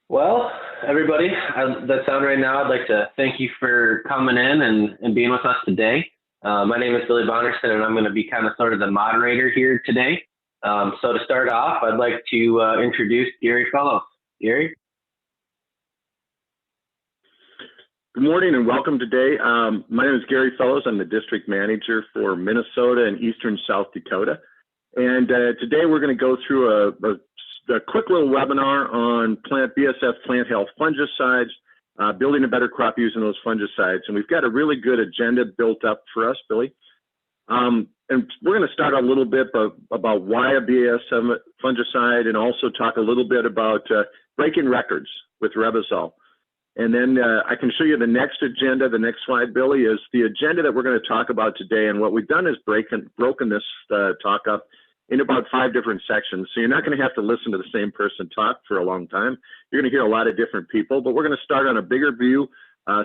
Well, everybody, that sound right now, I'd like to thank you for coming in and being with us today. My name is Billy Bonnerson, and I'm going to be kind of sort of the moderator here today. So to start off, I'd like to introduce Gary Fellows. Gary? Good morning and welcome today. My name is Gary Fellows. I'm the district manager for Minnesota and Eastern South Dakota. And today we're going to go through a quick little webinar on BASF plant health fungicides, building a better crop using those fungicides. And we've got a really good agenda built up for us, Billy. And we're going to start a little bit about why a BASF fungicide and also talk a little bit about breaking records with Revysol. And then I can show you the next agenda. The next slide, Billy, is the agenda that we're going to talk about today. And what we've done is broken this talk up in about 5 different sections. So you're not going to have to listen to the same person talk for a long time. You're going to hear a lot of different people, but we're going to start on a bigger view,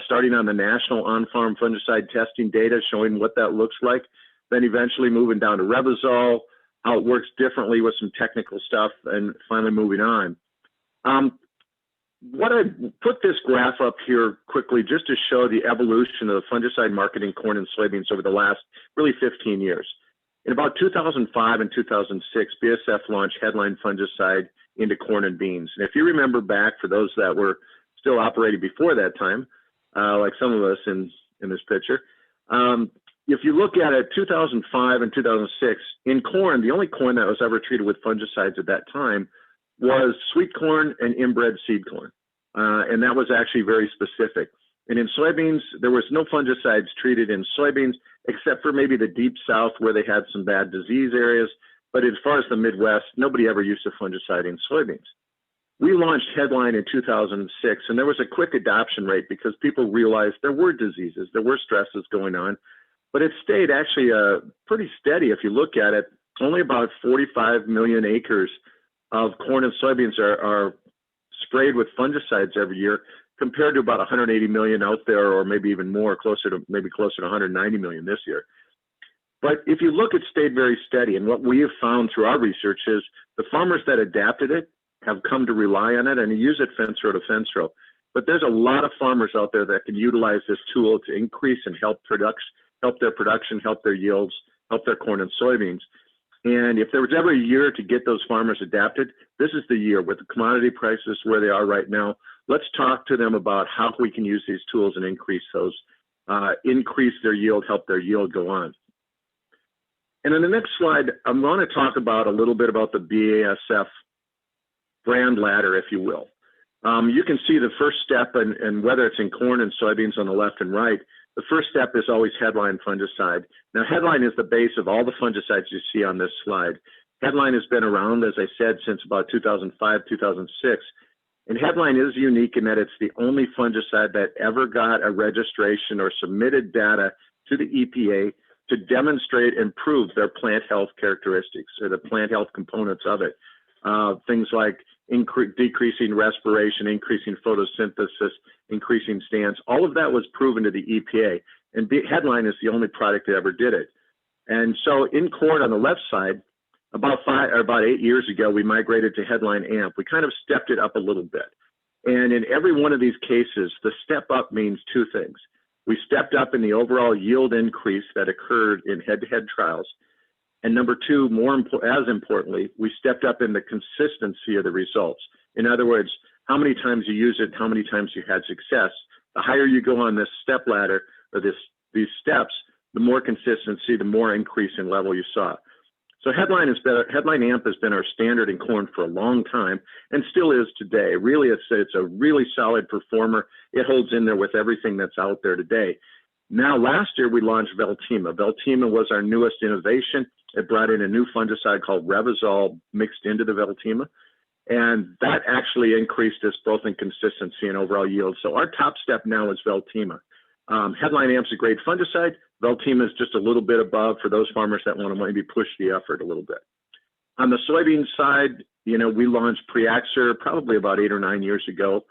starting on the national on-farm fungicide testing data, showing what that looks like, then eventually moving down to Revysol, how it works differently with some technical stuff, and finally moving on. What I put this graph up here quickly just to show the evolution of the fungicide market in corn and soybeans over the last really 15 years. In about 2005 and 2006, BASF launched headline fungicide into corn and beans. And if you remember back, for those that were still operating before that time, like some of us in this picture, if you look at it, 2005 and 2006, in corn, the only corn that was ever treated with fungicides at that time was sweet corn and inbred seed corn. And that was actually very specific. And in soybeans, there was no fungicides treated in soybeans, except for maybe the deep south where they had some bad disease areas. But as far as the Midwest, nobody ever used a fungicide in soybeans. We launched Headline in 2006, and there was a quick adoption rate because people realized there were diseases, there were stresses going on, but it stayed actually pretty steady. If you look at it, only about 45 million acres of corn and soybeans are sprayed with fungicides every year, compared to about 180 million out there, or maybe even more, closer to 190 million this year. But if you look, it stayed very steady. And what we have found through our research is the farmers that adapted it have come to rely on it and use it fence row to fence row. But there's a lot of farmers out there that can utilize this tool to increase and help their production, help their yields, help their corn and soybeans. And if there was ever a year to get those farmers adapted, this is the year. With the commodity prices where they are right now, let's talk to them about how we can use these tools and increase their yield, help their yield go on. And in the next slide, I'm going to talk about a little bit about the BASF brand ladder, if you will. You can see the first step, and whether it's in corn and soybeans on the left and right, the first step is always Headline fungicide. Now, Headline is the base of all the fungicides you see on this slide. Headline has been around, as I said, since about 2005, 2006. And Headline is unique in that it's the only fungicide that ever got a registration or submitted data to the EPA to demonstrate and prove their plant health characteristics or the plant health components of it. Things like decreasing respiration, increasing photosynthesis, increasing stance. All of that was proven to the EPA. And Headline is the only product that ever did it. And so in corn on the left side, about 8 years ago, we migrated to Headline AMP. We kind of stepped it up a little bit. And in every one of these cases, the step up means 2 things. We stepped up in the overall yield increase that occurred in head-to-head trials. And number 2, as importantly, we stepped up in the consistency of the results. In other words, how many times you use it, how many times you had success. The higher you go on this step ladder, or these steps, the more consistency, the more increase in level you saw. So Headline AMP has been our standard in corn for a long time and still is today. Really, it's a really solid performer. It holds in there with everything that's out there today. Now, last year we launched Veltima. Veltima was our newest innovation. It brought in a new fungicide called Revysol mixed into the Veltima. And that actually increased us both in consistency and overall yield. So our top step now is Veltima. Headline AMP's a great fungicide. Veltima is just a little bit above for those farmers that want to maybe push the effort a little bit. On the soybean side, we launched Preaxer probably about 8 or 9 years ago.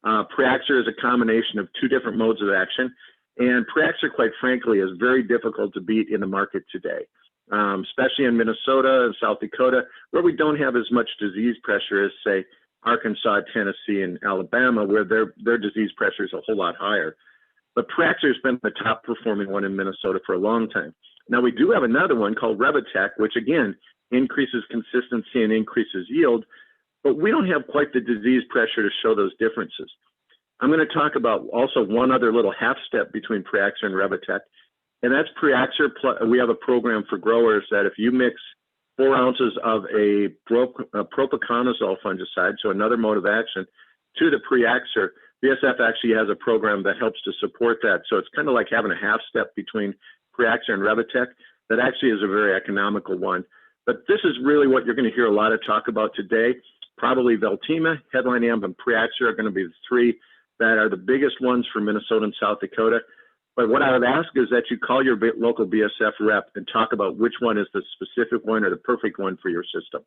Preaxer is a combination of 2 different modes of action. And Preaxer, quite frankly, is very difficult to beat in the market today, especially in Minnesota and South Dakota, where we don't have as much disease pressure as, say, Arkansas, Tennessee, and Alabama, where their disease pressure is a whole lot higher. But Praxair has been the top performing one in Minnesota for a long time. Now, we do have another one called Revitec, which again increases consistency and increases yield, but we don't have quite the disease pressure to show those differences. I'm going to talk about also one other little half step between Praxair and Revitec, and that's Praxair. We have a program for growers that if you mix 4 ounces of a propiconazole fungicide, so another mode of action, to the Praxair, BASF actually has a program that helps to support that. So it's kind of like having a half step between Praxair and Revitec. That actually is a very economical one. But this is really what you're going to hear a lot of talk about today. Probably Veltima, Headline Amp, and Praxair are going to be the 3 that are the biggest ones for Minnesota and South Dakota. But what I would ask is that you call your local BASF rep and talk about which one is the specific one or the perfect one for your system.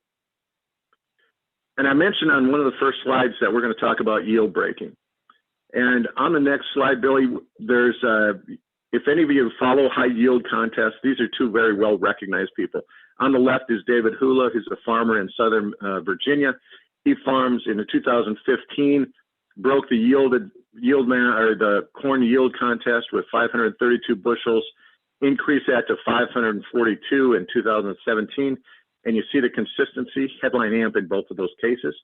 And I mentioned on one of the first slides that we're going to talk about yield breaking. And on the next slide, Billy, there's, if any of you follow high yield contests, these are 2 very well recognized people. On the left is David Hula, who's a farmer in Southern Virginia. He farms in the 2015, broke the the corn yield contest with 532 bushels, increased that to 542 in 2017. And you see the consistency, Headline Amp in both of those cases.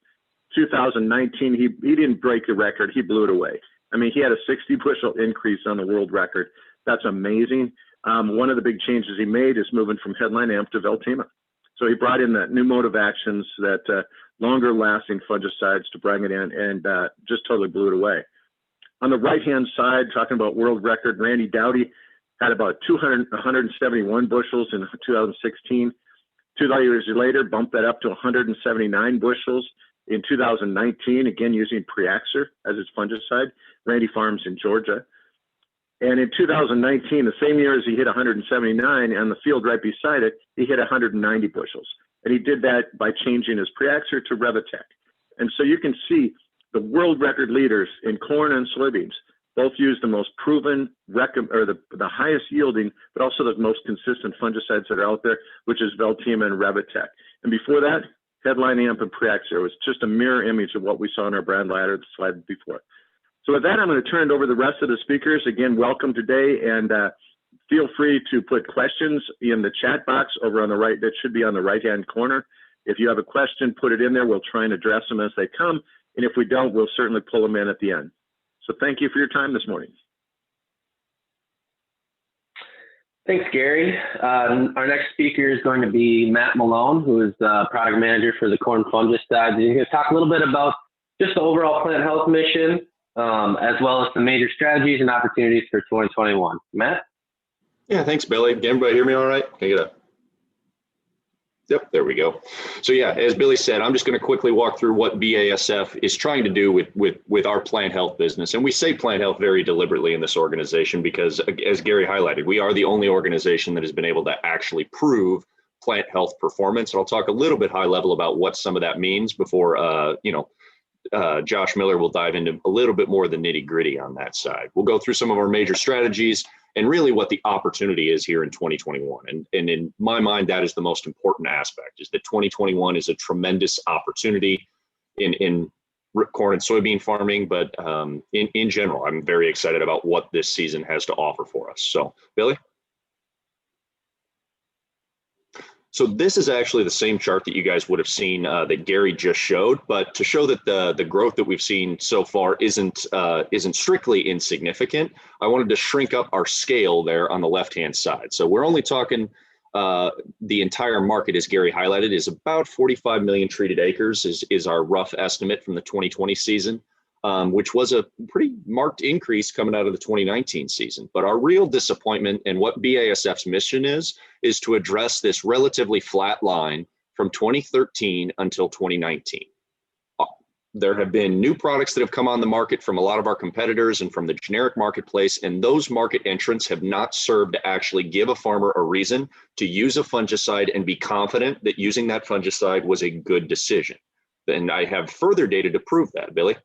2019, he didn't break the record, he blew it away. I mean, he had a 60 bushel increase on the world record. That's amazing. One of the big changes he made is moving from Headline Amp to Veltima. So he brought in that new mode of actions, that longer lasting fungicides to bring it in, and just totally blew it away. On the right-hand side, talking about world record, Randy Dowdy had about 171 bushels in 2016. 2 years later, bumped that up to 179 bushels in 2019, again using Praxair as its fungicide. Randy farms in Georgia. And in 2019, the same year as he hit 179, on the field right beside it, he hit 190 bushels. And he did that by changing his Praxair to Revitec. And so you can see the world record leaders in corn and soybeans both use the most proven, the highest yielding, but also the most consistent fungicides that are out there, which is Veltima and Revitec. And before that, Headline Amp and Praxair was just a mirror image of what we saw in our brand ladder, the slide before. So with that, I'm going to turn it over to the rest of the speakers. Again, welcome today, and feel free to put questions in the chat box over on the right. That should be on the right-hand corner. If you have a question, put it in there. We'll try and address them as they come. And if we don't, we'll certainly pull them in at the end. So thank you for your time this morning. Thanks, Gary. Our next speaker is going to be Matt Malone, who is the product manager for the corn fungicide. He's going to talk a little bit about just the overall plant health mission, as well as some major strategies and opportunities for 2021. Matt? Yeah, thanks, Billy. Can everybody hear me all right? Can I get a... Yep, there we go. So yeah, as Billy said, I'm just going to quickly walk through what BASF is trying to do with our plant health business. And we say plant health very deliberately in this organization because, as Gary highlighted, we are the only organization that has been able to actually prove plant health performance. And I'll talk a little bit high level about what some of that means before, Josh Miller will dive into a little bit more of the nitty gritty on that side. We'll go through some of our major strategies and really what the opportunity is here in 2021. And in my mind, that is the most important aspect, is that 2021 is a tremendous opportunity in corn and soybean farming, but in general, I'm very excited about what this season has to offer for us. So, Billy? So this is actually the same chart that you guys would have seen that Gary just showed, but to show that the growth that we've seen so far isn't strictly insignificant, I wanted to shrink up our scale there on the left-hand side. So we're only talking the entire market, as Gary highlighted, is about 45 million treated acres is our rough estimate from the 2020 season, which was a pretty marked increase coming out of the 2019 season. But our real disappointment and what BASF's mission is to address this relatively flat line from 2013 until 2019. There have been new products that have come on the market from a lot of our competitors and from the generic marketplace, and those market entrants have not served to actually give a farmer a reason to use a fungicide and be confident that using that fungicide was a good decision. And I have further data to prove that, Billy.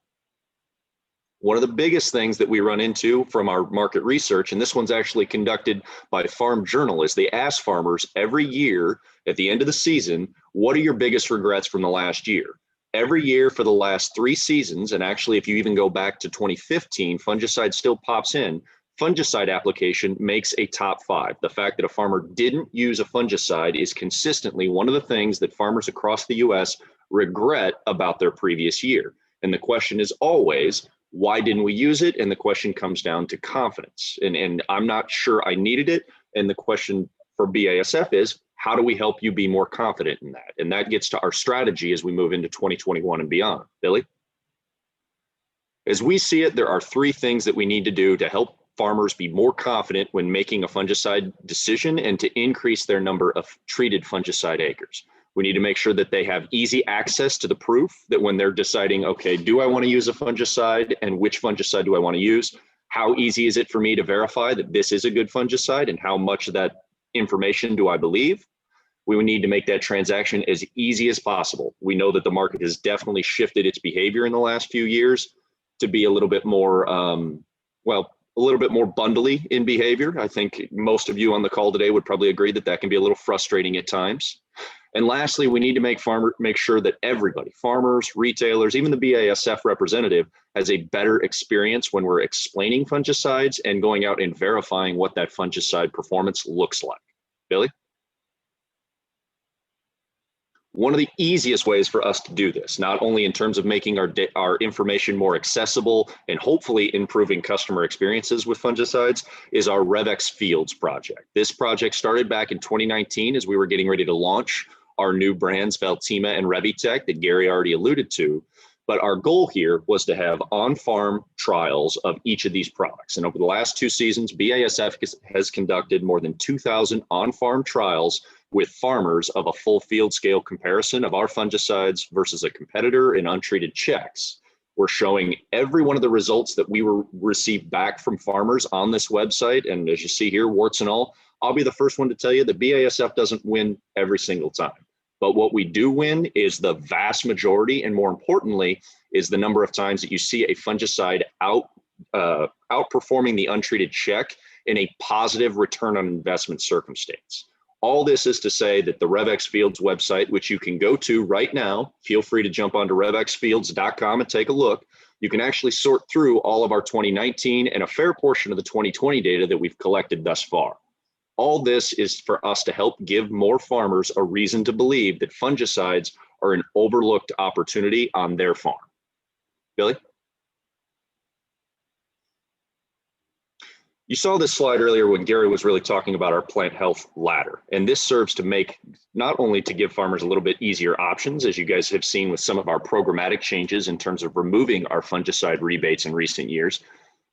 One of the biggest things that we run into from our market research, and this one's actually conducted by Farm Journal, is they ask farmers every year at the end of the season, what are your biggest regrets from the last year? Every year for the last 3 seasons, and actually if you even go back to 2015, fungicide still pops in. Fungicide application makes a top 5. The fact that a farmer didn't use a fungicide is consistently one of the things that farmers across the US regret about their previous year. And the question is always, why didn't we use it? And the question comes down to confidence. And I'm not sure I needed it. And the question for BASF is, how do we help you be more confident in that? And that gets to our strategy as we move into 2021 and beyond. Billy? As we see it, there are 3 things that we need to do to help farmers be more confident when making a fungicide decision and to increase their number of treated fungicide acres. We need to make sure that they have easy access to the proof that when they're deciding, okay, do I want to use a fungicide and which fungicide do I want to use? How easy is it for me to verify that this is a good fungicide and how much of that information do I believe? We would need to make that transaction as easy as possible. We know that the market has definitely shifted its behavior in the last few years to be a little bit more, a little bit more bundly in behavior. I think most of you on the call today would probably agree that that can be a little frustrating at times. And lastly, we need to make sure that everybody, farmers, retailers, even the BASF representative, has a better experience when we're explaining fungicides and going out and verifying what that fungicide performance looks like. Billy? One of the easiest ways for us to do this, not only in terms of making our information more accessible and hopefully improving customer experiences with fungicides, is our Revex Fields project. This project started back in 2019 as we were getting ready to launch our new brands, Veltima and Revitec, that Gary already alluded to. But our goal here was to have on-farm trials of each of these products. And over the last 2 seasons, BASF has conducted more than 2,000 on-farm trials with farmers of a full field scale comparison of our fungicides versus a competitor in untreated checks. We're showing every one of the results that we received back from farmers on this website. And as you see here, warts and all, I'll be the first one to tell you that BASF doesn't win every single time. But what we do win is the vast majority, and more importantly, is the number of times that you see a fungicide outperforming the untreated check in a positive return on investment circumstance. All this is to say that the Revex Fields website, which you can go to right now, feel free to jump onto revexfields.com and take a look. You can actually sort through all of our 2019 and a fair portion of the 2020 data that we've collected thus far. All this is for us to help give more farmers a reason to believe that fungicides are an overlooked opportunity on their farm. Billy? You saw this slide earlier when Gary was really talking about our plant health ladder. And this serves to make, not only to give farmers a little bit easier options, as you guys have seen with some of our programmatic changes in terms of removing our fungicide rebates in recent years,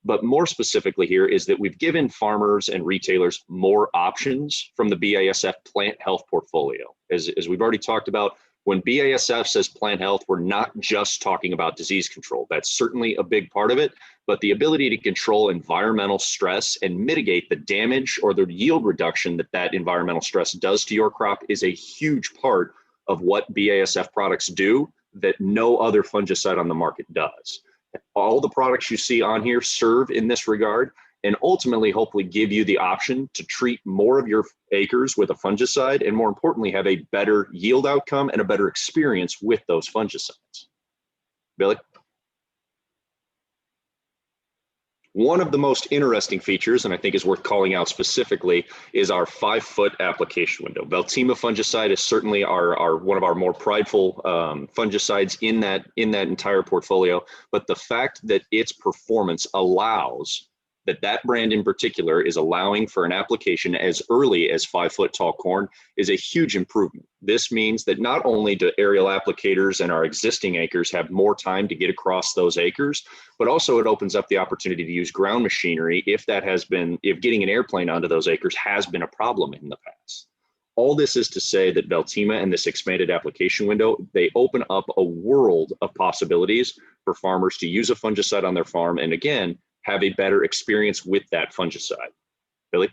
but more specifically here is that we've given farmers and retailers more options from the BASF plant health portfolio. As we've already talked about, when BASF says plant health, we're not just talking about disease control. That's certainly a big part of it, but the ability to control environmental stress and mitigate the damage or the yield reduction that environmental stress does to your crop is a huge part of what BASF products do that no other fungicide on the market does. All the products you see on here serve in this regard and ultimately hopefully give you the option to treat more of your acres with a fungicide and more importantly have a better yield outcome and a better experience with those fungicides. Billy? One of the most interesting features, and I think is worth calling out specifically, is our 5-foot application window. Veltima fungicide is certainly our one of our more prideful fungicides in that entire portfolio. But the fact that its performance allows that brand in particular is allowing for an application as early as 5-foot tall corn is a huge improvement. This means that not only do aerial applicators and our existing acres have more time to get across those acres, but also it opens up the opportunity to use ground machinery if getting an airplane onto those acres has been a problem in the past. All this is to say that Veltima and this expanded application window, they open up a world of possibilities for farmers to use a fungicide on their farm and again, have a better experience with that fungicide. Billy?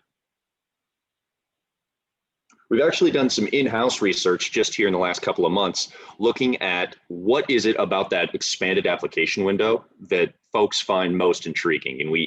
We've actually done some in-house research just here in the last couple of months, looking at what is it about that expanded application window that folks find most intriguing. And we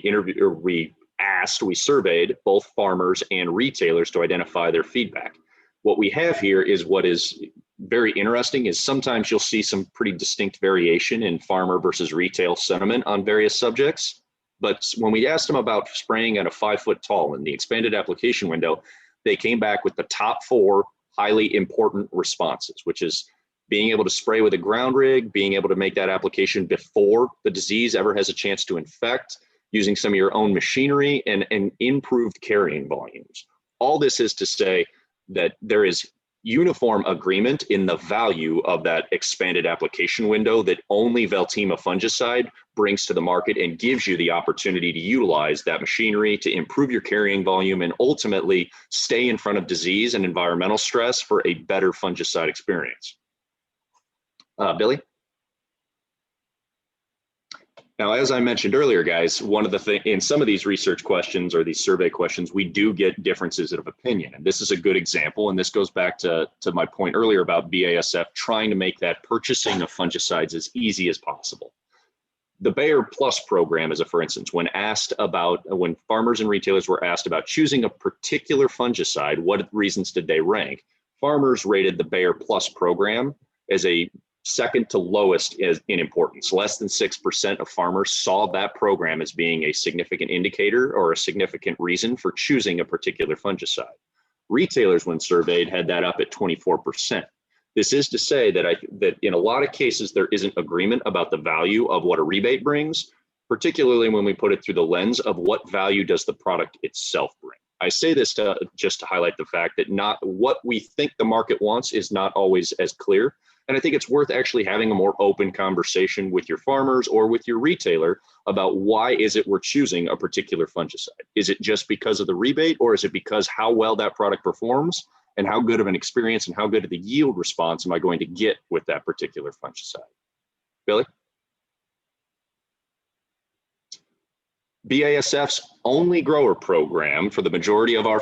surveyed both farmers and retailers to identify their feedback. What we have here is what is very interesting is sometimes you'll see some pretty distinct variation in farmer versus retail sentiment on various subjects. But when we asked them about spraying at a 5 foot tall in the expanded application window, they came back with the top 4 highly important responses, which is being able to spray with a ground rig, being able to make that application before the disease ever has a chance to infect, using some of your own machinery, and improved carrying volumes. All this is to say that there is uniform agreement in the value of that expanded application window that only Veltima fungicide brings to the market and gives you the opportunity to utilize that machinery to improve your carrying volume and ultimately stay in front of disease and environmental stress for a better fungicide experience. Billy? Now, as I mentioned earlier, guys, one of the things in some of these research questions or these survey questions, we do get differences of opinion. And this is a good example. And this goes back to my point earlier about BASF trying to make that purchasing of fungicides as easy as possible. The Bayer Plus program, as a for instance, when farmers and retailers were asked about choosing a particular fungicide, what reasons did they rank? Farmers rated the Bayer Plus program as a second to lowest in importance. Less than 6% of farmers saw that program as being a significant indicator or a significant reason for choosing a particular fungicide. Retailers, when surveyed, had that up at 24%. This is to say that in a lot of cases, there isn't agreement about the value of what a rebate brings, particularly when we put it through the lens of what value does the product itself bring. I say this just to highlight the fact that not what we think the market wants is not always as clear. And I think it's worth actually having a more open conversation with your farmers or with your retailer about why is it we're choosing a particular fungicide? Is it just because of the rebate, or is it because how well that product performs and how good of an experience and how good of the yield response am I going to get with that particular fungicide? Billy? BASF's only grower program for the majority of our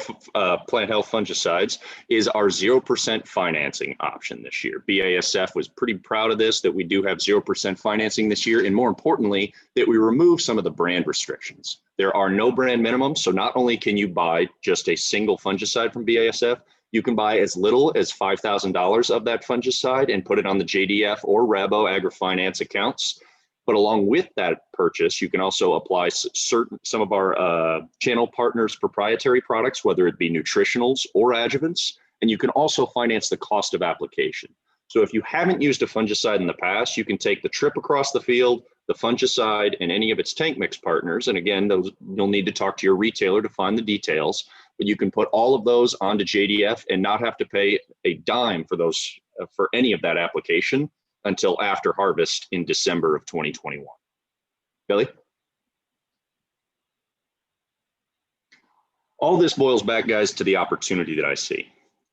plant health fungicides is our 0% financing option this year. BASF was pretty proud of this, that we do have 0% financing this year, and more importantly, that we remove some of the brand restrictions. There are no brand minimums, so not only can you buy just a single fungicide from BASF, you can buy as little as $5,000 of that fungicide and put it on the JDF or Rabo AgriFinance accounts. But along with that purchase, you can also apply some of our channel partners' proprietary products, whether it be nutritionals or adjuvants, and you can also finance the cost of application. So if you haven't used a fungicide in the past, you can take the trip across the field, the fungicide, and any of its tank mix partners. And again, you'll need to talk to your retailer to find the details, but you can put all of those onto JDF and not have to pay a dime for those for any of that application until after harvest in December of 2021. Billy? All this boils back, guys, to the opportunity that I see.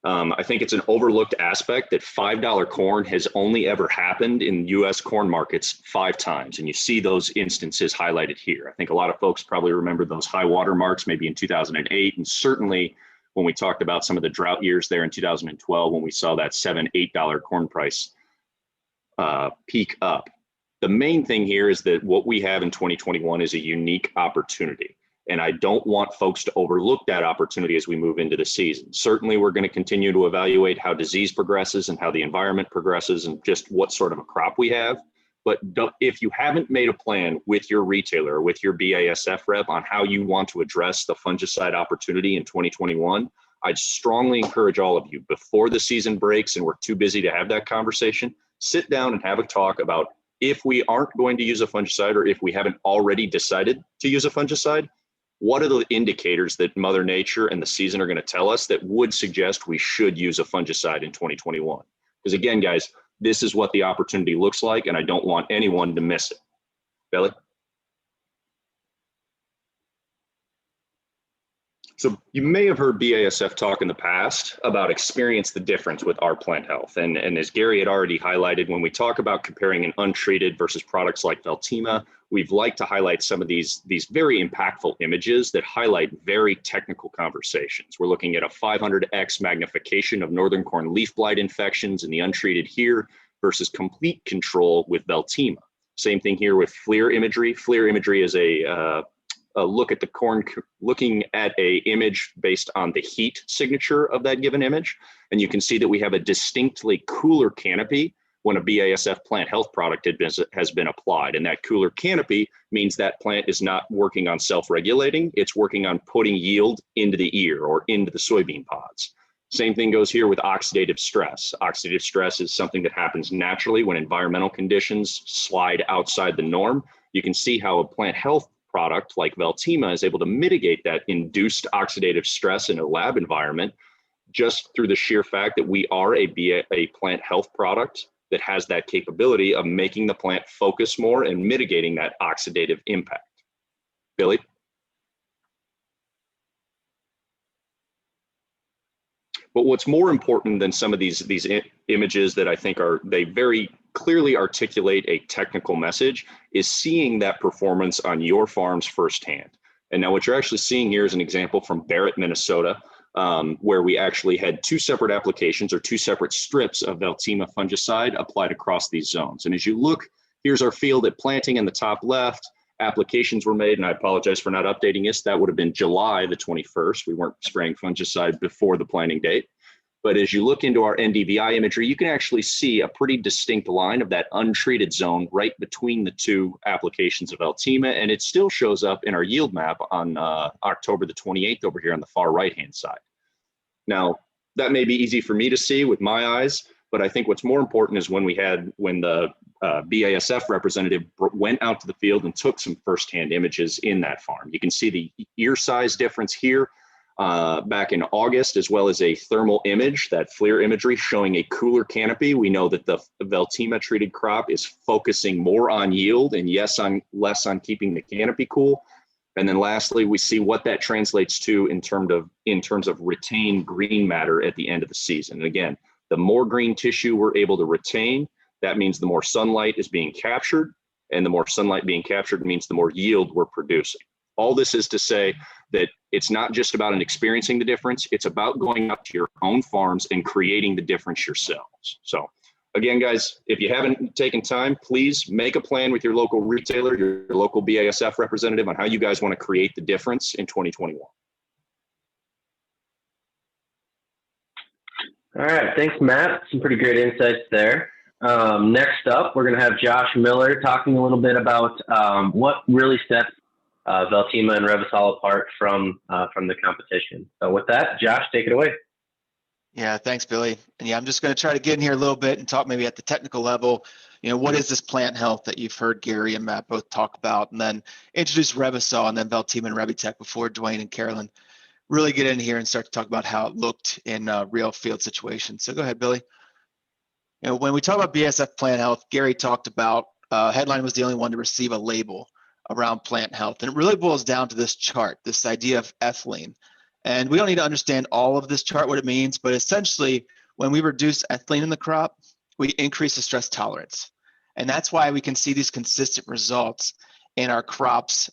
I think it's an overlooked aspect that $5 corn has only ever happened in US corn markets 5 times. And you see those instances highlighted here. I think a lot of folks probably remember those high water marks maybe in 2008. And certainly when we talked about some of the drought years there in 2012, when we saw that $7, $8 corn price peak up. The main thing here is that what we have in 2021 is a unique opportunity. And I don't want folks to overlook that opportunity as we move into the season. Certainly, we're going to continue to evaluate how disease progresses and how the environment progresses and just what sort of a crop we have. But if you haven't made a plan with your retailer or with your BASF rep on how you want to address the fungicide opportunity in 2021, I'd strongly encourage all of you, before the season breaks and we're too busy to have that conversation, sit down and have a talk about if we aren't going to use a fungicide or if we haven't already decided to use a fungicide, what are the indicators that Mother Nature and the season are going to tell us that would suggest we should use a fungicide in 2021? Because again, guys, this is what the opportunity looks like, and I don't want anyone to miss it. Billy? So you may have heard BASF talk in the past about experience the difference with our plant health. And as Gary had already highlighted, when we talk about comparing an untreated versus products like Veltima, we've liked to highlight some of these very impactful images that highlight very technical conversations. We're looking at a 500x magnification of northern corn leaf blight infections in the untreated here versus complete control with Veltima. Same thing here with FLIR imagery. FLIR imagery is a look at the corn, looking at a image based on the heat signature of that given image. And you can see that we have a distinctly cooler canopy when a BASF plant health product has been applied. And that cooler canopy means that plant is not working on self-regulating, it's working on putting yield into the ear or into the soybean pods. Same thing goes here with oxidative stress. Oxidative stress is something that happens naturally when environmental conditions slide outside the norm. You can see how a plant health product like Veltima is able to mitigate that induced oxidative stress in a lab environment just through the sheer fact that we are a plant health product that has that capability of making the plant focus more and mitigating that oxidative impact. Billy? But what's more important than some of these images that I think they very clearly articulate a technical message is seeing that performance on your farms firsthand. And now what you're actually seeing here is an example from Barrett, Minnesota, where we actually had two separate applications or two separate strips of Veltima fungicide applied across these zones. And as you look, here's our field at planting in the top left. Applications were made, and I apologize for not updating this. That would have been July the 21st. We weren't spraying fungicide before the planting date. But as you look into our NDVI imagery, you can actually see a pretty distinct line of that untreated zone right between the two applications of Veltima, and it still shows up in our yield map on October the 28th over here on the far right-hand side. Now, that may be easy for me to see with my eyes, but I think what's more important is when the BASF representative went out to the field and took some firsthand images in that farm. You can see the ear size difference here back in August, as well as a thermal image, that FLIR imagery showing a cooler canopy. We know that the Veltima treated crop is focusing more on yield and less on keeping the canopy cool. And then lastly, we see what that translates to in terms of retained green matter at the end of the season. And again, the more green tissue we're able to retain, that means the more sunlight is being captured, and the more sunlight being captured means the more yield we're producing. All this is to say that it's not just about experiencing the difference, it's about going out to your own farms and creating the difference yourselves. So again, guys, if you haven't taken time, please make a plan with your local retailer, your local BASF representative on how you guys want to create the difference in 2021. All right, thanks, Matt. Some pretty great insights there. Next up, we're going to have Josh Miller talking a little bit about what really sets Veltima and Revysol apart from the competition. So with that, Josh, take it away. Yeah, thanks, Billy. And yeah, I'm just going to try to get in here a little bit and talk maybe at the technical level, what is this plant health that you've heard Gary and Matt both talk about, and then introduce Revysol and then Veltima and Revitec before Dwayne and Carolyn really get in here and start to talk about how it looked in real field situations. So go ahead, Billy. When we talk about BASF plant health, Gary talked about Headline was the only one to receive a label around plant health. And it really boils down to this chart, this idea of ethylene. And we don't need to understand all of this chart, what it means, but essentially when we reduce ethylene in the crop, we increase the stress tolerance. And that's why we can see these consistent results in our crops,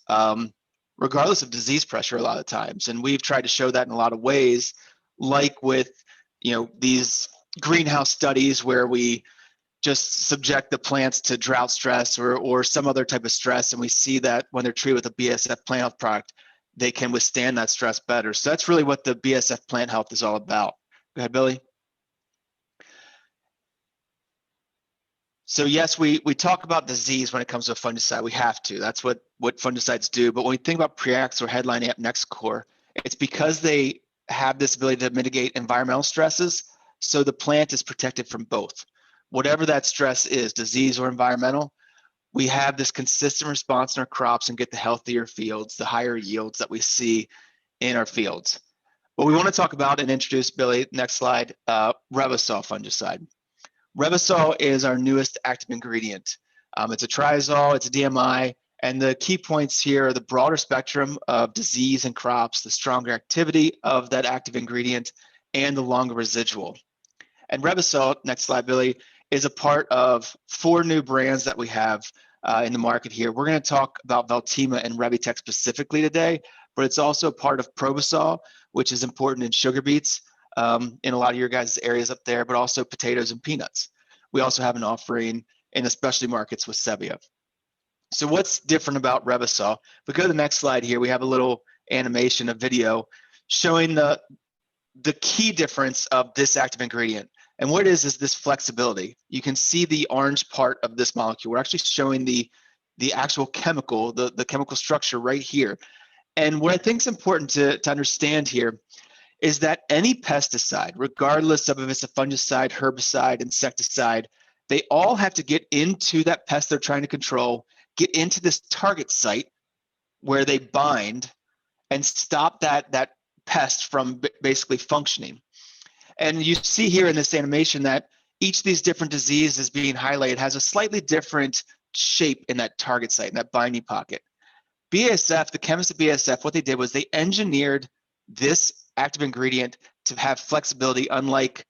regardless of disease pressure a lot of times. And we've tried to show that in a lot of ways, like with, these greenhouse studies where we just subject the plants to drought stress or some other type of stress. And we see that when they're treated with a BASF plant health product, they can withstand that stress better. So that's really what the BASF plant health is all about. Go ahead, Billy. So yes, we talk about disease when it comes to a fungicide. We have to. That's what fungicides do. But when we think about Preax or Headline Amp Nextcore, it's because they have this ability to mitigate environmental stresses. So the plant is protected from both. Whatever that stress is, disease or environmental, we have this consistent response in our crops and get the healthier fields, the higher yields that we see in our fields. What we want to talk about and introduce, Billy, next slide, Revysol fungicide. Revysol is our newest active ingredient. It's a triazole, it's a DMI, and the key points here are the broader spectrum of disease in crops, the stronger activity of that active ingredient, and the longer residual. And Revysol, next slide, Billy, is a part of 4 new brands that we have in the market here. We're going to talk about Veltima and Revitec specifically today, but it's also part of Probosol, which is important in sugar beets in a lot of your guys' areas up there, but also potatoes and peanuts. We also have an offering in the specialty markets with Sevia. So what's different about Revysol? If we go to the next slide here, we have a little animation, a video showing the key difference of this active ingredient. And what it is this flexibility. You can see the orange part of this molecule. We're actually showing the actual chemical, the chemical structure right here. And what I think is important to understand here is that any pesticide, regardless of if it's a fungicide, herbicide, insecticide, they all have to get into that pest they're trying to control, get into this target site where they bind and stop that pest from basically functioning. And you see here in this animation that each of these different diseases being highlighted has a slightly different shape in that target site, in that binding pocket. BASF, the chemists at BASF, what they did was they engineered this active ingredient to have flexibility unlike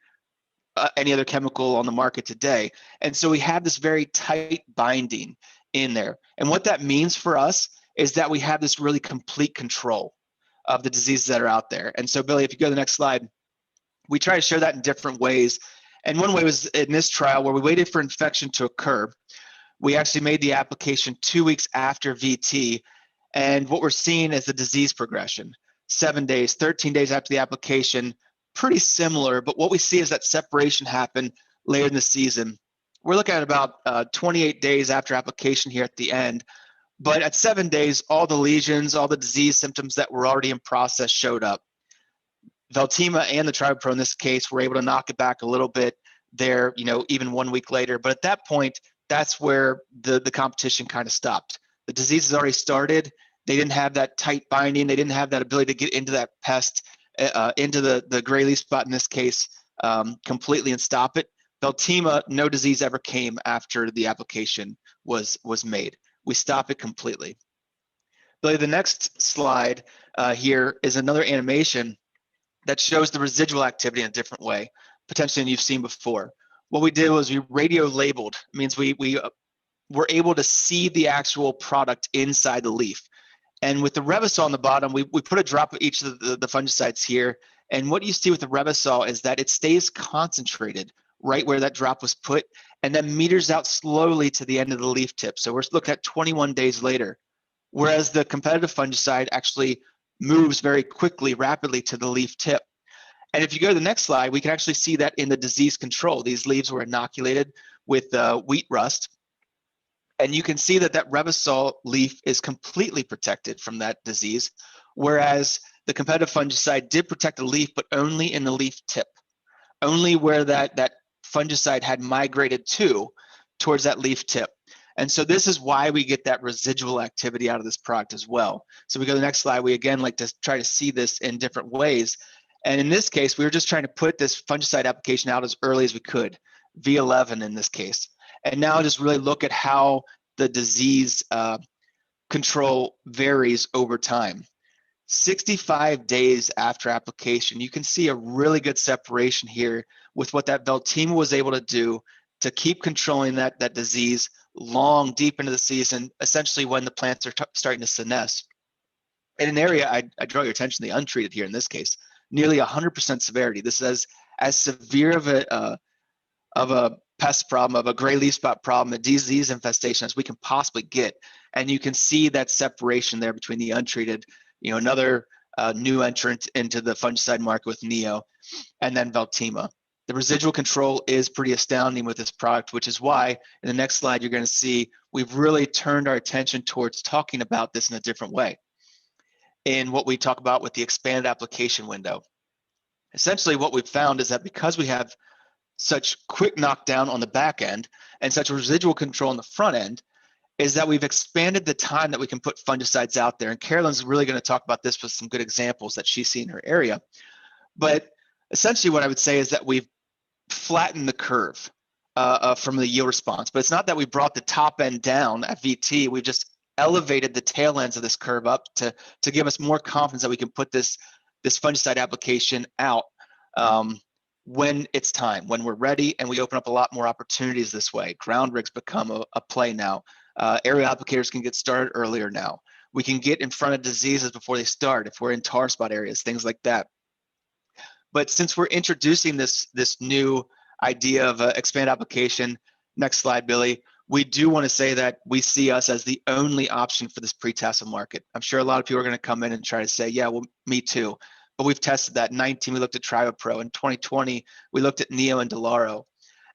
any other chemical on the market today. And so we have this very tight binding in there. And what that means for us is that we have this really complete control of the diseases that are out there. And so Billy, if you go to the next slide, we try to show that in different ways. And one way was in this trial where we waited for infection to occur. We actually made the application 2 weeks after VT. And what we're seeing is the disease progression. 7 days, 13 days after the application, pretty similar. But what we see is that separation happened later in the season. We're looking at about 28 days after application here at the end. But at 7 days, all the lesions, all the disease symptoms that were already in process showed up. Veltima and the TribePro in this case were able to knock it back a little bit there, even 1 week later. But at that point, that's where the competition kind of stopped. The disease has already started. They didn't have that tight binding. They didn't have that ability to get into that pest, into the gray leaf spot in this case, completely and stop it. Veltima, no disease ever came after the application was made. We stop it completely. Billy, the next slide here is another animation that shows the residual activity in a different way, potentially than you've seen before. What we did was we radio labeled, means we were able to see the actual product inside the leaf. And with the Revysol on the bottom, we put a drop of each of the fungicides here. And what you see with the Revysol is that it stays concentrated right where that drop was put, and then meters out slowly to the end of the leaf tip. So we're looking at 21 days later, whereas the competitive fungicide actually moves very quickly, rapidly to the leaf tip. And if you go to the next slide, we can actually see that in the disease control. These leaves were inoculated with wheat rust. And you can see that Revysol leaf is completely protected from that disease, whereas the competitive fungicide did protect the leaf, but only in the leaf tip, only where that fungicide had migrated towards that leaf tip. And so this is why we get that residual activity out of this product as well. So we go to the next slide. We again like to try to see this in different ways. And in this case, we were just trying to put this fungicide application out as early as we could, V11 in this case. And now just really look at how the disease control varies over time. 65 days after application, you can see a really good separation here with what that Veltima was able to do to keep controlling that disease long, deep into the season, essentially when the plants are starting to senesce. In an area, I draw your attention to the untreated here in this case, nearly 100% severity. This is as severe of a pest problem, of a gray leaf spot problem, a disease infestation as we can possibly get. And you can see that separation there between the untreated, another new entrant into the fungicide market with Neo, and then Veltima. The residual control is pretty astounding with this product, which is why in the next slide you're going to see we've really turned our attention towards talking about this in a different way in what we talk about with the expanded application window. Essentially what we've found is that because we have such quick knockdown on the back end and such residual control on the front end, is that we've expanded the time that we can put fungicides out there. And Carolyn's really going to talk about this with some good examples that she's seen in her area. But essentially what I would say is that we've flattened the curve from the yield response. But it's not that we brought the top end down at VT. We've just elevated the tail ends of this curve up to give us more confidence that we can put this fungicide application out when it's time, when we're ready, and we open up a lot more opportunities this way. Ground rigs become a play now. Aerial applicators can get started earlier now. We can get in front of diseases before they start if we're in tar spot areas, things like that. But since we're introducing this new idea of expanded application, next slide, Billy, we do want to say that we see us as the only option for this pre-tassel market. I'm sure a lot of people are going to come in and try to say, yeah, well, me too. But we've tested that. In 19, we looked at TriboPro. In 2020, we looked at Neo and Delaro.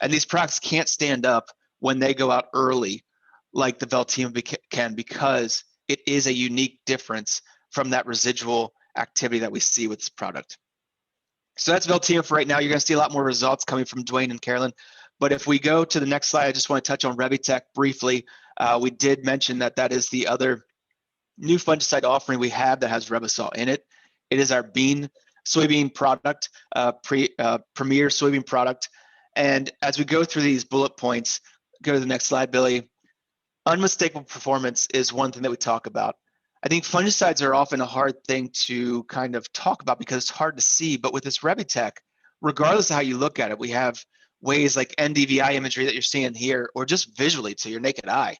And these products can't stand up when they go out early like the Veltima can, because it is a unique difference from that residual activity that we see with this product. So that's Veltima for right now. You're going to see a lot more results coming from Dwayne and Carolyn. But if we go to the next slide, I just want to touch on Revitec briefly. We did mention that that is the other new fungicide offering we have that has Revysol in it. It is our soybean product, premier soybean product. And as we go through these bullet points, go to the next slide, Billy. Unmistakable performance is one thing that we talk about. I think fungicides are often a hard thing to kind of talk about because it's hard to see. But with this Revitec, regardless of how you look at it, we have ways like NDVI imagery that you're seeing here, or just visually to your naked eye.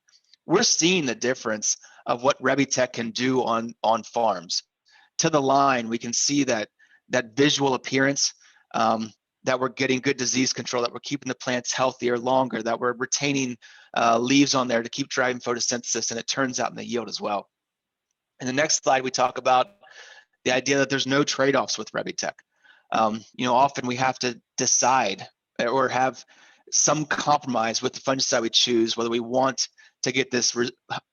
We're seeing the difference of what Revitec can do on farms. To the line, we can see that visual appearance, that we're getting good disease control, that we're keeping the plants healthier longer, that we're retaining leaves on there to keep driving photosynthesis, and it turns out in the yield as well. In the next slide, we talk about the idea that there's no trade-offs with Revitec. Often we have to decide or have some compromise with the fungicide we choose, whether we want to get this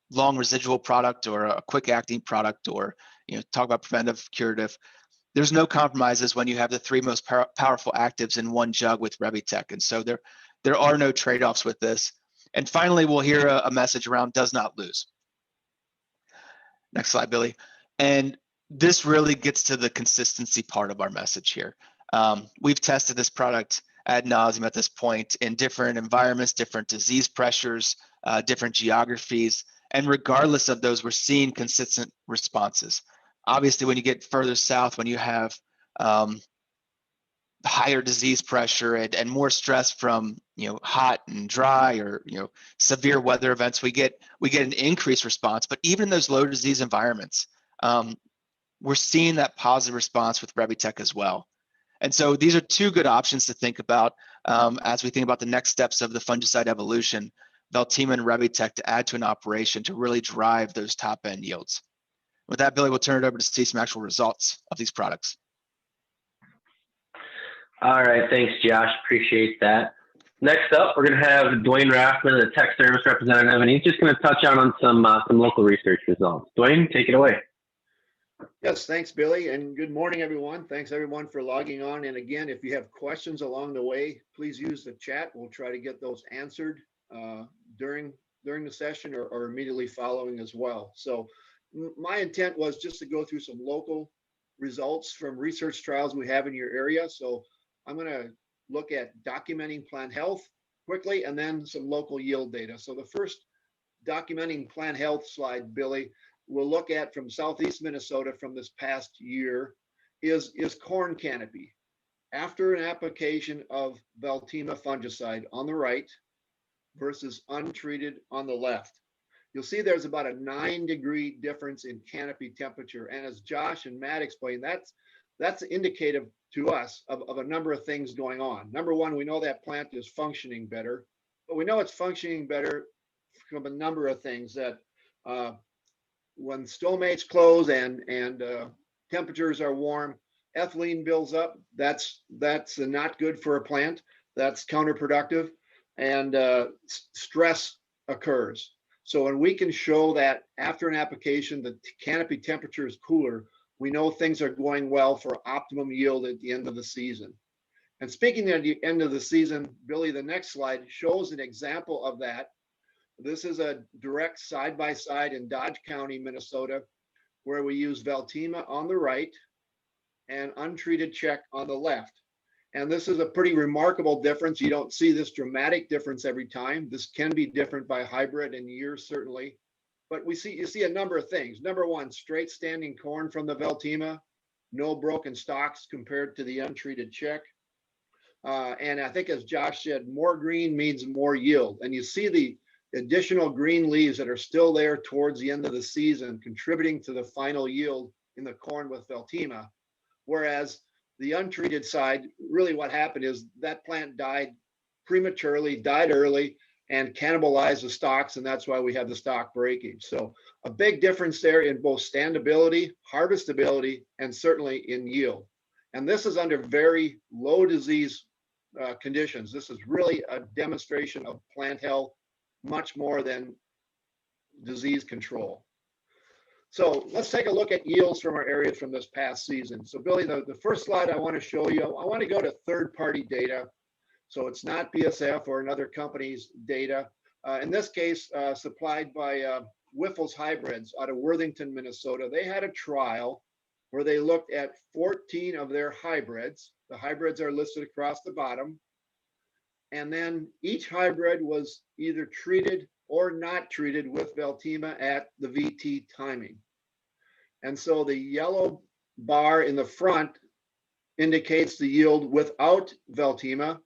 long residual product or a quick acting product, or talk about preventive, curative. There's no compromises when you have the three most powerful actives in one jug with Revitec. And so there are no trade-offs with this. And finally, we'll hear a message around does not lose. Next slide, Billy. And this really gets to the consistency part of our message here. We've tested this product ad nauseum at this point in different environments, different disease pressures, different geographies. And regardless of those, we're seeing consistent responses. Obviously, when you get further south, when you have higher disease pressure and more stress from hot and dry or severe weather events, we get an increased response. But even in those low disease environments, we're seeing that positive response with Revitec as well. And so these are two good options to think about as we think about the next steps of the fungicide evolution, Veltima and Revitec, to add to an operation to really drive those top end yields. With that, Billy, we'll turn it over to see some actual results of these products. All right, thanks, Josh. Appreciate that. Next up, we're going to have Dwayne Rathman, the tech service representative, and he's just going to touch on some local research results. Dwayne, take it away. Yes, thanks, Billy, and good morning, everyone. Thanks, everyone, for logging on. And again, if you have questions along the way, please use the chat. We'll try to get those answered during the session or immediately following as well. So my intent was just to go through some local results from research trials we have in your area. So I'm going to look at documenting plant health quickly and then some local yield data. So the first documenting plant health slide, Billy, we'll look at from Southeast Minnesota from this past year is corn canopy. After an application of Veltima fungicide on the right versus untreated on the left, you'll see there's about a 9-degree difference in canopy temperature. And as Josh and Matt explained, that's indicative to us of a number of things going on. Number one, we know that plant is functioning better, but we know it's functioning better from a number of things that when stomates close and temperatures are warm, ethylene builds up. That's not good for a plant. That's counterproductive, and stress occurs. So when we can show that after an application, the canopy temperature is cooler, we know things are going well for optimum yield at the end of the season. And speaking at the end of the season, Billy, the next slide shows an example of that. This is a direct side-by-side in Dodge County, Minnesota, where we use Veltima on the right and untreated check on the left. And this is a pretty remarkable difference. You don't see this dramatic difference every time. This can be different by hybrid and years, certainly. But you see a number of things. Number one, straight standing corn from the Veltima, no broken stalks compared to the untreated check. And I think, as Josh said, more green means more yield. And you see the additional green leaves that are still there towards the end of the season, contributing to the final yield in the corn with Veltima. Whereas the untreated side, really what happened is that plant died prematurely, died early, and cannibalize the stalks, and that's why we have the stalk breakage. So a big difference there in both standability, harvestability, and certainly in yield. And this is under very low disease conditions. This is really a demonstration of plant health, much more than disease control. So let's take a look at yields from our areas from this past season. So Billy, the first slide I want to show you, I want to go to third-party data. So it's not BASF or another company's data. In this case, supplied by Wyffels Hybrids out of Worthington, Minnesota. They had a trial where they looked at 14 of their hybrids. The hybrids are listed across the bottom. And then each hybrid was either treated or not treated with Veltima at the VT timing. And so the yellow bar in the front indicates the yield without Veltima,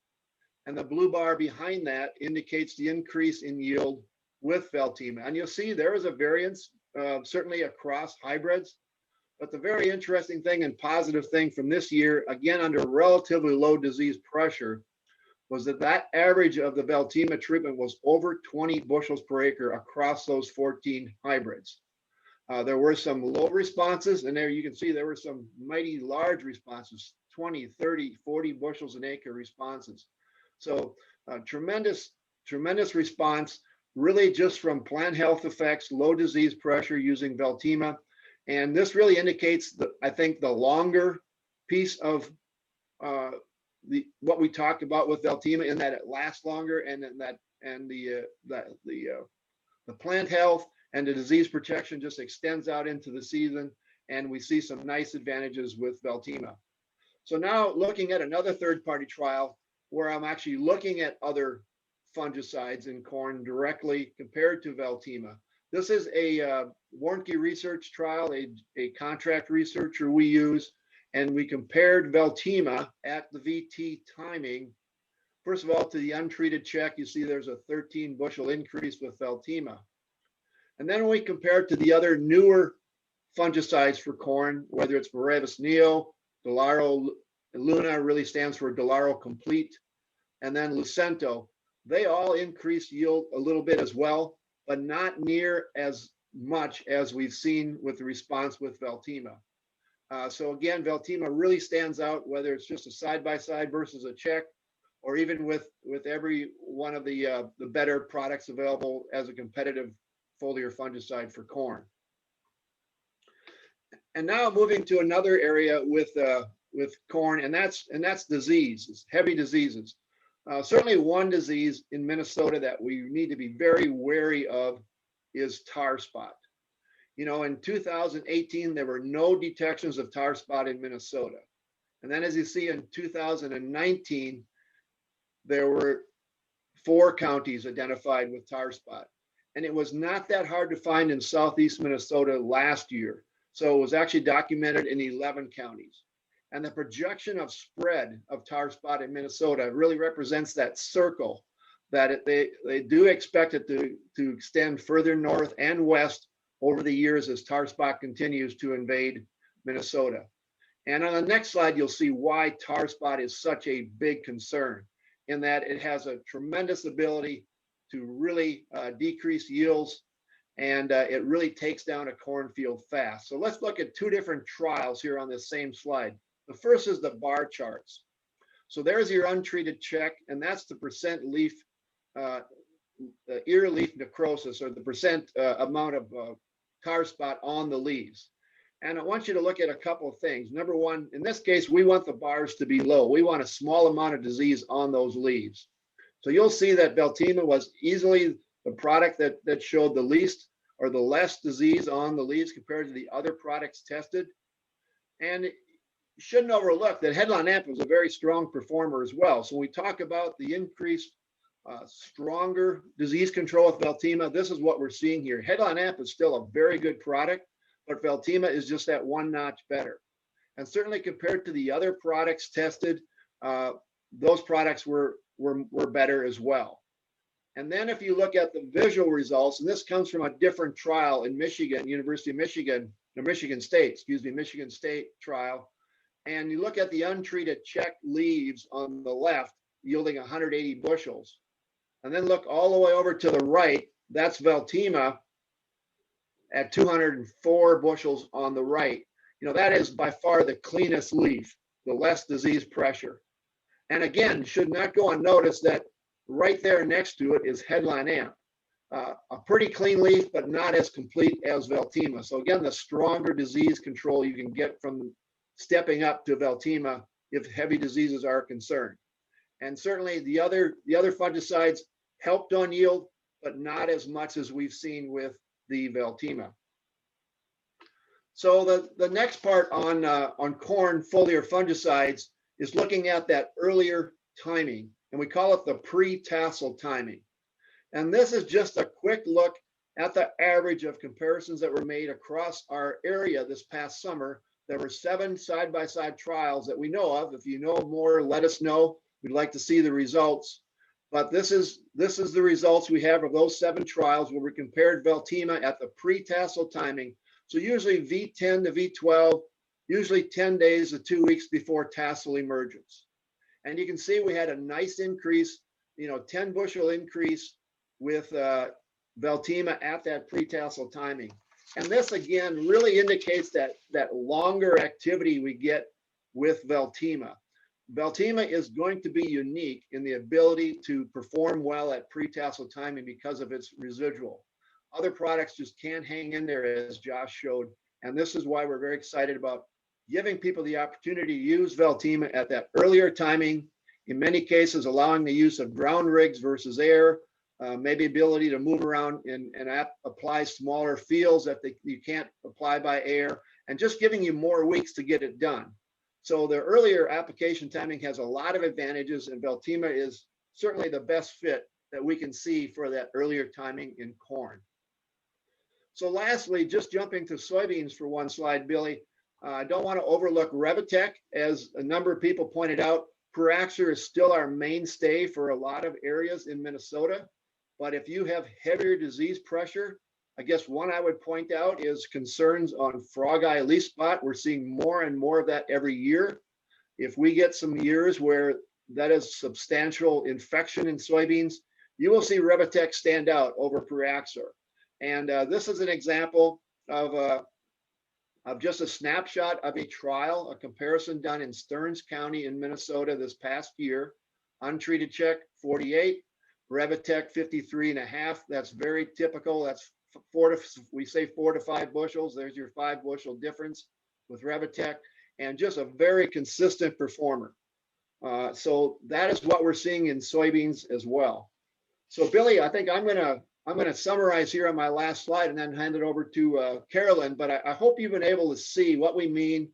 and the blue bar behind that indicates the increase in yield with Veltima. And you'll see there is a variance, certainly across hybrids. But the very interesting thing and positive thing from this year, again under relatively low disease pressure, was that average of the Veltima treatment was over 20 bushels per acre across those 14 hybrids. There were some low responses, and there you can see there were some mighty large responses, 20, 30, 40 bushels an acre responses. So tremendous response, really just from plant health effects, low disease pressure using Veltima. And this really indicates, I think, the longer piece of what we talked about with Veltima, in that it lasts longer, and the plant health and the disease protection just extends out into the season, and we see some nice advantages with Veltima. So now looking at another third-party trial where I'm actually looking at other fungicides in corn directly compared to Veltima. This is a Warnke research trial, a contract researcher we use, and we compared Veltima at the VT timing. First of all, to the untreated check, you see there's a 13 bushel increase with Veltima. And then we compare it to the other newer fungicides for corn, whether it's Varevis Neo, Delaro Luna really stands for Delaro Complete, and then Lucento. They all increase yield a little bit as well, but not near as much as we've seen with the response with Veltima. So again, Veltima really stands out, whether it's just a side-by-side versus a check, or even with every one of the better products available as a competitive foliar fungicide for corn. And now moving to another area with corn, and that's diseases, heavy diseases. Certainly one disease in Minnesota that we need to be very wary of is tar spot. You know, in 2018, there were no detections of tar spot in Minnesota. And then as you see in 2019, there were 4 counties identified with tar spot. And it was not that hard to find in southeast Minnesota last year. So it was actually documented in 11 counties. And the projection of spread of tar spot in Minnesota really represents that circle that they do expect it to extend further north and west over the years as tar spot continues to invade Minnesota. And on the next slide, you'll see why tar spot is such a big concern, in that it has a tremendous ability to really decrease yields, and it really takes down a cornfield fast. So let's look at 2 different trials here on this same slide. The first is the bar charts. So there's your untreated check, and that's the percent leaf, ear leaf necrosis, or the percent amount of tar spot on the leaves. And I want you to look at a couple of things. Number one, in this case, we want the bars to be low. We want a small amount of disease on those leaves. So you'll see that Veltima was easily the product that showed the least or the less disease on the leaves compared to the other products tested. And you shouldn't overlook that Headline Amp was a very strong performer as well. So when we talk about the increased stronger disease control with Veltima, this is what we're seeing here. Headline Amp is still a very good product, but Veltima is just that one notch better. And certainly compared to the other products tested, those products were better as well. And then if you look at the visual results, and this comes from a different trial in Michigan, University of Michigan, or Michigan State trial, and you look at the untreated check leaves on the left, yielding 180 bushels. And then look all the way over to the right, that's Veltima at 204 bushels on the right. That is by far the cleanest leaf, the less disease pressure. And again, should not go unnoticed that right there next to it is Headline Amp. A pretty clean leaf, but not as complete as Veltima. So again, the stronger disease control you can get from stepping up to Veltima if heavy diseases are concerned. And certainly the other fungicides helped on yield, but not as much as we've seen with the Veltima. So the next part on corn foliar fungicides is looking at that earlier timing, and we call it the pre-tassel timing. And this is just a quick look at the average of comparisons that were made across our area this past summer. There were 7 side-by-side trials that we know of. If you know more, let us know. We'd like to see the results. But this is the results we have of those 7 trials where we compared Veltima at the pre-tassel timing. So usually V10 to V12, usually 10 days to 2 weeks before tassel emergence. And you can see we had a nice increase, 10 bushel increase with Veltima at that pre-tassel timing. And this again really indicates that longer activity we get with Veltima. Veltima is going to be unique in the ability to perform well at pre-tassel timing because of its residual. Other products just can't hang in there, as Josh showed. And this is why we're very excited about giving people the opportunity to use Veltima at that earlier timing, in many cases allowing the use of ground rigs versus air, maybe ability to move around and apply smaller fields that you can't apply by air, and just giving you more weeks to get it done. So the earlier application timing has a lot of advantages, and Veltima is certainly the best fit that we can see for that earlier timing in corn. So lastly, just jumping to soybeans for one slide, Billy, I don't want to overlook Revitec. As a number of people pointed out, Piraxor is still our mainstay for a lot of areas in Minnesota. But if you have heavier disease pressure, I guess one I would point out is concerns on frog eye leaf spot. We're seeing more and more of that every year. If we get some years where that is substantial infection in soybeans, you will see Revitec stand out over Piraxor. And this is an example of just a snapshot of a trial, a comparison done in Stearns County in Minnesota this past year. Untreated check 48, Revitec 53.5. That's very typical. That's 4 to 5 bushels. There's your 5 bushel difference with Revitec, and just a very consistent performer. So that is what we're seeing in soybeans as well. So Billy, I think I'm gonna summarize here on my last slide and then hand it over to Carolyn. But I hope you've been able to see what we mean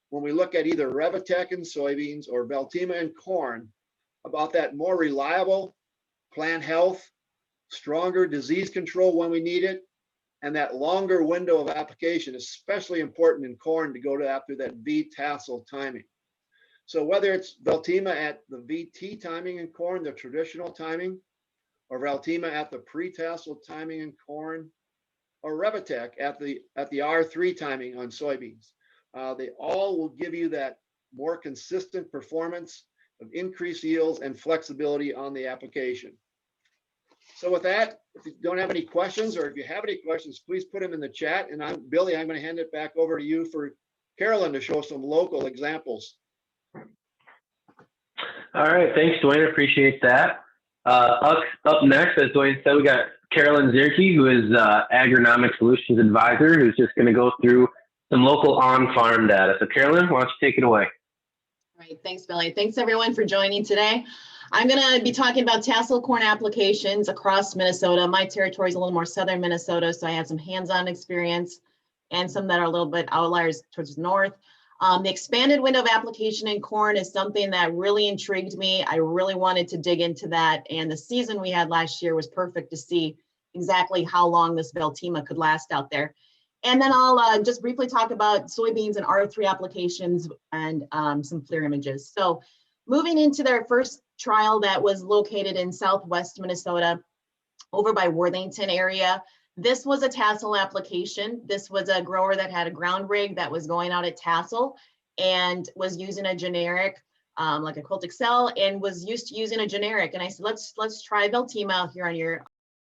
when we look at either Revitec in soybeans or Veltima in corn, about that more reliable plant health, stronger disease control when we need it, and that longer window of application, especially important in corn to go to after that V tassel timing. So whether it's Veltima at the VT timing in corn, the traditional timing, or Veltima at the pre-tassel timing in corn, or Revitec at the R3 timing on soybeans, they all will give you that more consistent performance of increased yields and flexibility on the application. So with that, if you don't have any questions, or if you have any questions, please put them in the chat. And Billy, I'm going to hand it back over to you for Carolyn to show some local examples. All right, thanks, Dwayne. Appreciate that. Up next, as Dwayne said, we got Carolyn Zierke, who is Agronomic Solutions Advisor, who's just going to go through some local on-farm data. So Carolyn, why don't you take it away? All right, thanks, Billy. Thanks, everyone, for joining today. I'm going to be talking about tassel corn applications across Minnesota. My territory is a little more southern Minnesota, so I have some hands-on experience and some that are a little bit outliers towards the north. The expanded window of application in corn is something that really intrigued me. I really wanted to dig into that, and the season we had last year was perfect to see exactly how long this Veltima could last out there. And then I'll just briefly talk about soybeans and R3 applications and some FLIR images. So moving into their first trial that was located in southwest Minnesota over by Worthington area. This was a tassel application. This was a grower that had a ground rig that was going out at tassel and was using a generic like a Quilt Excel, and was used to using a generic. And I said, let's try Veltima here on your